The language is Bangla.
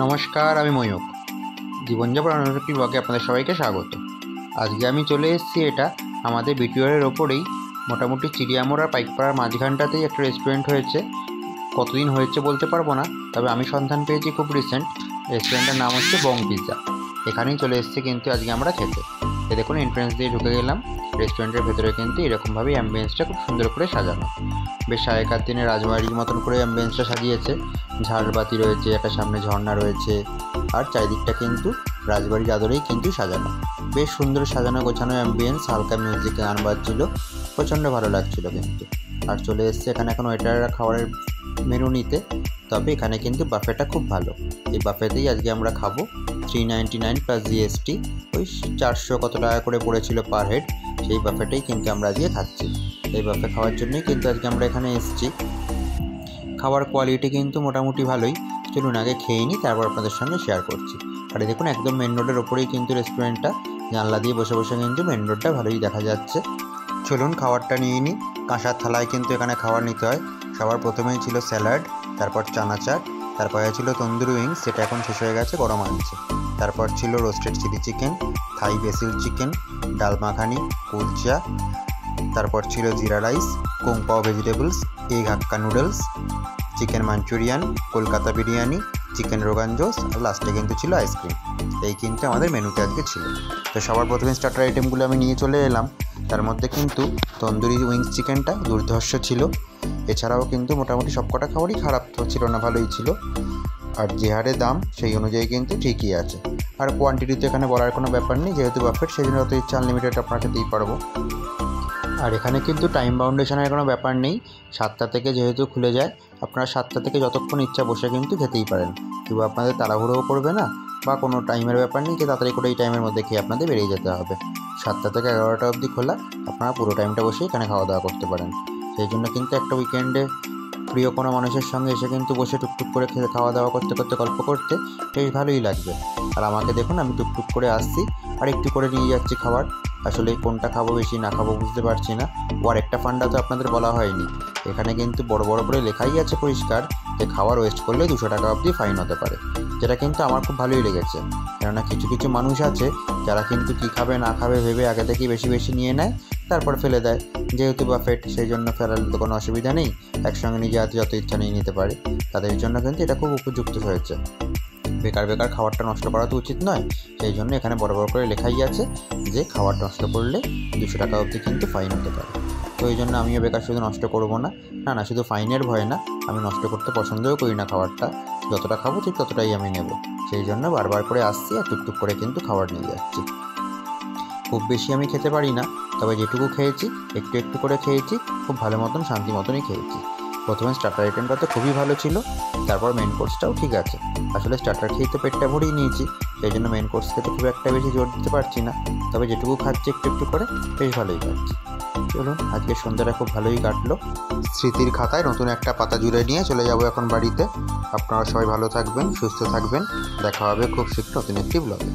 নমস্কার, আমি ময়ূক। জীবনযাপন অনুরূপী ব্লগে আপনাদের সবাইকে স্বাগত। আজকে আমি চলে এসেছি, এটা আমাদের বিটিওয়ারের ওপরেই মোটামুটি চিড়িয়ামোড়া পাইকপাড়ার মাঝখানটাতেই একটা রেস্টুরেন্ট হয়েছে। কতদিন হয়েছে বলতে পারবো না, তবে আমি সন্ধান পেয়েছি খুব রিসেন্ট। রেস্টুরেন্টের নাম হচ্ছে বং পিৎজা। এখানেই চলে এসেছি কিন্তু আজকে আমরা খেতে। দেখুন, এন্ট্রেন্স দিয়ে ঢুকে গেলাম। রেস্টুরেন্টের ভেতরে কিন্তু এরকমভাবেই অ্যাম্বিয়েন্সটা খুব সুন্দর করে সাজানো। বেশ আগেকার দিনে রাজবাড়ির মতন করে অ্যাম্বিয়েন্সটা সাজিয়েছে। ঝাড়বাতি রয়েছে, একটা সামনে ঝর্ণা রয়েছে, আর চারিদিকটা কিন্তু রাজবাড়ির আদরেই কিন্তু সাজানো। বেশ সুন্দর সাজানো গোছানো অ্যাম্বিয়েন্স, হালকা মিউজিক গান বাজছিল, প্রচণ্ড ভালো লাগছিল কিন্তু। আর চলে এসছে এখানে এখন ওয়েটাররা খাবারের মেনু নিতে। তবে এখানে কিন্তু বাফেটা খুব ভালো। এই বাফেতেই আজকে আমরা খাবো। 399 প্লাস জিএসটি, ওই 400 কত টাকা করে পড়েছিল পার হেড। সেই বাফেটাই কিন্তু আমরা আজকে খাচ্ছি। এই বাফে খাওয়ার জন্যই কিন্তু আজকে আমরা এখানে এসেছি। খাবার কোয়ালিটি কিন্তু মোটামুটি ভালোই। চলুন আগে খেয়ে নিই, তারপর আপনাদের সঙ্গে শেয়ার করছি। আর দেখুন, একদম মেন রোডের ওপরেই কিন্তু রেস্টুরেন্টটা। জানলা দিয়ে বসে বসে কিন্তু মেন রোডটা ভালোই দেখা যাচ্ছে। চলুন খাবারটা নিয়ে নিই। কাঁসার থালায় কিন্তু এখানে খাবার নিতে হয়। সবার প্রথমেই ছিল স্যালাড, তারপর চানাচাট, তারপরে ছিল তন্দুরি উইংস, সেটা এখন শেষ হয়ে গেছে, গরম আনছে। তারপর ছিল roasted chilli chicken, Thai basil chicken, dal makhani, kulcha, তারপর ছিল jeera rice, kung pao vegetables, egg hakka noodles, chicken manchurian, Kolkata biryani, chicken rogan josh, আর লাস্টে কিন্তু ছিল আইসক্রিম। এই কিন্তু আমাদের মেনুতে আজকে ছিল। তো সবার প্রথমে স্টার্টার আইটেমগুলো আমি নিয়ে চলে এলাম। তার মধ্যে কিন্তু তন্দুরি উইংস চিকেনটা দুর্ধর্ষ ছিল। এছাড়াও কিন্তু মোটামুটি সবকটা খাবারই খারাপ তো ছিল না, ভালোই ছিল। আর যে হারে দাম সেই অনুযায়ী কিন্তু ঠিকই আছে। আর কোয়ান্টিটি তো এখানে বলার কোনো ব্যাপার নেই, যেহেতু বাফেট সেই জন্য অত ইচ্ছা আনলিমিটেড আপনারা খেতেই পারবো। আর এখানে কিন্তু টাইম বাউন্ডেশনের কোনো ব্যাপার নেই। 7টা থেকে যেহেতু খুলে যায়, আপনারা 7টা থেকে যতক্ষণ ইচ্ছা বসে কিন্তু খেতেই পারেন। কেউ আপনাদের তাড়াহুড়োও করবে না, বা কোনো টাইমের ব্যাপার নেই যে তাড়াতাড়ি করে এই টাইমের মধ্যে খেয়ে আপনাদের বেরিয়ে যেতে হবে। 7টা থেকে 11টা অবধি খোলা, আপনারা পুরো টাইমটা বসেই এখানে খাওয়া দাওয়া করতে পারেন। সেই জন্য কিন্তু একটা উইকেন্ডে প্রিয় কোনো মানুষের সঙ্গে এসে কিন্তু বসে টুকটুক করে খাওয়া দাওয়া করতে করতে গল্প করতে বেশ ভালোই লাগবে। আর আমাকে দেখুন, আমি টুকটুক করে আসছি আর একটু করে নিয়ে যাচ্ছি খাবার। আসলে কোনটা খাবো বেশি না খাবো বুঝতে পারছি না। ও আর একটা ফান্ডা তো আপনাদের বলা হয়নি। এখানে কিন্তু বড় বড় করে লেখাই আছে পরিষ্কার যে খাবার ওয়েস্ট করলে 200 টাকা অবধি ফাইন হতে পারে। যেটা কিন্তু আমার খুব ভালোই লেগেছে। কেননা কিছু কিছু মানুষ আছে যারা কিন্তু কী খাবে না খাবে ভেবে আগে থেকেই বেশি বেশি নিয়ে নেয়, তারপর ফেলে দেয়। যেহেতু বাফেট, সেই জন্য ফেলার তো কোনো অসুবিধা নেই, একসঙ্গে নিজে হাতে যত ইচ্ছা নিয়ে নিতে পারে। তাদের জন্য কিন্তু এটা খুব উপযুক্ত হয়েছে। বেকার বেকার খাবারটা নষ্ট করা তো উচিত নয়। সেই জন্য এখানে বড় বড় করে লেখাই আছে যে খাবার নষ্ট করলে 200 টাকা অবধি কিন্তু ফাইন হতে পারে। তো এই জন্য আমিও বেকার শুধু নষ্ট করব না, না শুধু ফাইনের ভয়ে না, আমি নষ্ট করতে পছন্দও করি না খাবারটা। যতটা খাবো ঠিক ততটাই আমি নেব। সেই জন্য বারবার করে আসছি আর টুকটুক করে কিন্তু খাবার নিয়ে যাচ্ছি। খুব বেশি আমি খেতে পারি না, তবে যেটুকু খেয়েছি একটু একটু করে খেয়েছি, খুব ভালো মতন শান্তি মতনই খেয়েছি। প্রথমে স্টার্টার আইটেমটা তো খুবই ভালো ছিল, তারপর মেন কোর্সটাও ঠিক আছে। আসলে স্টার্টার খেয়েই তো পেটটা ভরিয়ে নিয়েছি, সেই জন্য মেন কোর্স খেতে খুব একটা বেশি জোর দিতে পারছি না। তবে যেটুকু খাচ্ছি একটু একটু করে বেশ ভালোই খাচ্ছি। চলুন, আজকে সন্ধ্যাটা খুব ভালোই কাটলো। স্মৃতির খাতায় নতুন একটা পাতা জুড়ে নিয়ে চলে যাব এখন বাড়িতে। আপনারা সবাই ভালো থাকবেন, সুস্থ থাকবেন। দেখা হবে খুব শীঘ্র নতুন একটি ব্লগে।